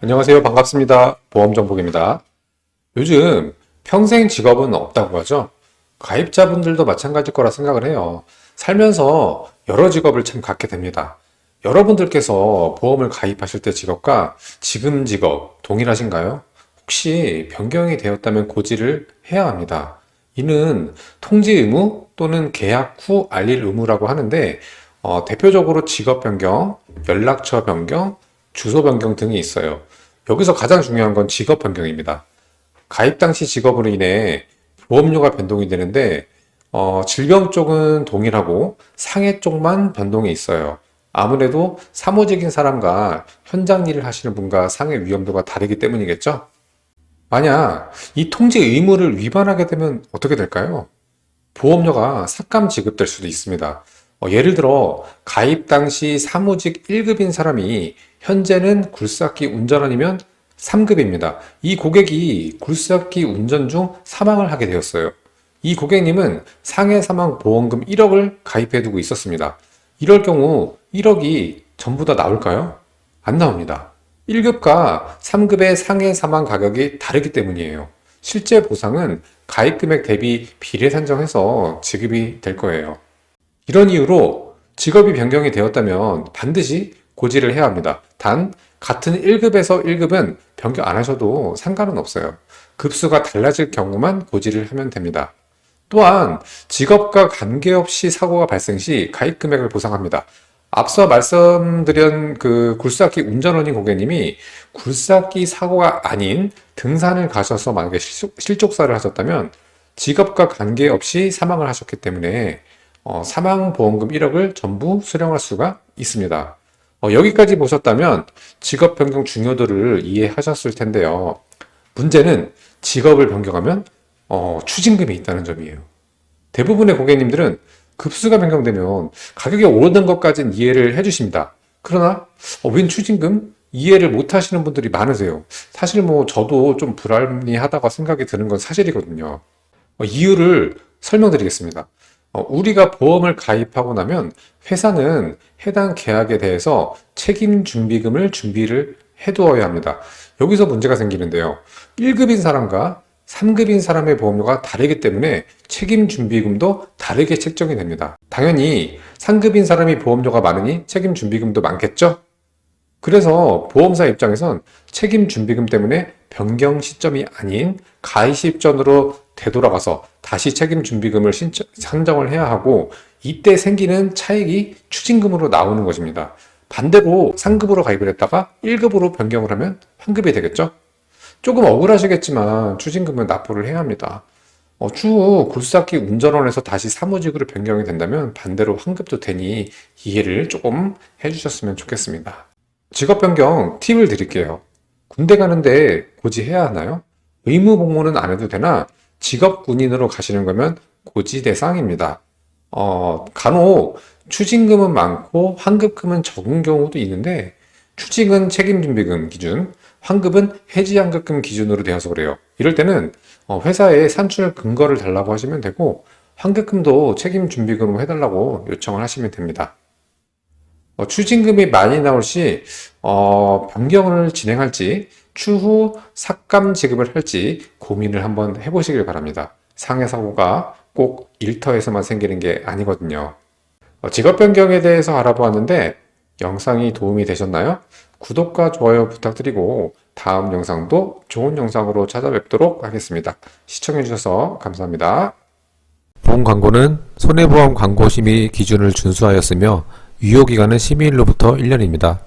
안녕하세요. 반갑습니다. 보험정복입니다. 요즘 평생 직업은 없다고 하죠. 가입자분들도 마찬가지일 거라 생각을 해요. 살면서 여러 직업을 참 갖게 됩니다. 여러분들께서 보험을 가입하실 때 직업과 지금 직업 동일하신가요? 혹시 변경이 되었다면 고지를 해야 합니다. 이는 통지 의무 또는 계약 후 알릴 의무라고 하는데 대표적으로 직업 변경, 연락처 변경, 주소 변경 등이 있어요. 여기서 가장 중요한 건 직업 변경입니다. 가입 당시 직업으로 인해 보험료가 변동이 되는데 질병 쪽은 동일하고 상해 쪽만 변동이 있어요. 아무래도 사무직인 사람과 현장 일을 하시는 분과 상해 위험도가 다르기 때문이겠죠? 만약 이 통지 의무를 위반하게 되면 어떻게 될까요? 보험료가 삭감 지급될 수도 있습니다. 예를 들어 가입 당시 사무직 1급인 사람이 현재는 굴삭기 운전원이면 3급입니다. 이 고객이 굴삭기 운전 중 사망을 하게 되었어요. 이 고객님은 상해 사망 보험금 1억을 가입해 두고 있었습니다. 이럴 경우 1억이 전부 다 나올까요? 안 나옵니다. 1급과 3급의 상해 사망 가격이 다르기 때문이에요. 실제 보상은 가입 금액 대비 비례 산정해서 지급이 될 거예요. 이런 이유로 직업이 변경이 되었다면 반드시 고지를 해야 합니다. 단, 같은 1급에서 1급은 변경 안 하셔도 상관은 없어요. 급수가 달라질 경우만 고지를 하면 됩니다. 또한 직업과 관계없이 사고가 발생 시 가입 금액을 보상합니다. 앞서 말씀드린 그 굴삭기 운전원인 고객님이 굴삭기 사고가 아닌 등산을 가셔서 만약에 실족사를 하셨다면 직업과 관계없이 사망을 하셨기 때문에 사망보험금 1억을 전부 수령할 수가 있습니다. 여기까지 보셨다면 직업 변경 중요도를 이해하셨을 텐데요. 문제는 직업을 변경하면 추징금이 있다는 점이에요. 대부분의 고객님들은 급수가 변경되면 가격이 오르는 것까지는 이해를 해주십니다. 그러나 웬 추징금? 이해를 못 하시는 분들이 많으세요. 사실 저도 좀 불합리하다고 생각이 드는 건 사실이거든요. 이유를 설명드리겠습니다. 우리가 보험을 가입하고 나면 회사는 해당 계약에 대해서 책임 준비금을 준비를 해두어야 합니다. 여기서 문제가 생기는데요. 1급인 사람과 3급인 사람의 보험료가 다르기 때문에 책임 준비금도 다르게 책정이 됩니다. 당연히 상급인 사람이 보험료가 많으니 책임 준비금도 많겠죠? 그래서 보험사 입장에선 책임 준비금 때문에 변경 시점이 아닌 가입 시점으로 되돌아가서 다시 책임 준비금을 산정을 해야 하고 이때 생기는 차익이 추징금으로 나오는 것입니다. 반대로 상급으로 가입을 했다가 1급으로 변경을 하면 환급이 되겠죠? 조금 억울하시겠지만 추징금은 납부를 해야 합니다. 추후 굴삭기 운전원에서 다시 사무직으로 변경이 된다면 반대로 환급도 되니 이해를 조금 해주셨으면 좋겠습니다. 직업 변경 팁을 드릴게요. 군대 가는데 고지해야 하나요? 의무 복무는 안 해도 되나 직업 군인으로 가시는 거면 고지 대상입니다. 간혹 추징금은 많고 환급금은 적은 경우도 있는데 추징은 책임준비금 기준, 환급은 해지환급금 기준으로 되어서 그래요. 이럴 때는 회사에 산출 근거를 달라고 하시면 되고 환급금도 책임준비금으로 해달라고 요청을 하시면 됩니다. 추징금이 많이 나올 시 변경을 진행할지 추후 삭감 지급을 할지 고민을 한번 해보시길 바랍니다. 상해 사고가 꼭 일터에서만 생기는 게 아니거든요. 직업 변경에 대해서 알아보았는데 영상이 도움이 되셨나요? 구독과 좋아요 부탁드리고 다음 영상도 좋은 영상으로 찾아뵙도록 하겠습니다. 시청해주셔서 감사합니다. 본 광고는 손해보험 광고심의 기준을 준수하였으며 유효기간은 심의일로부터 1년입니다.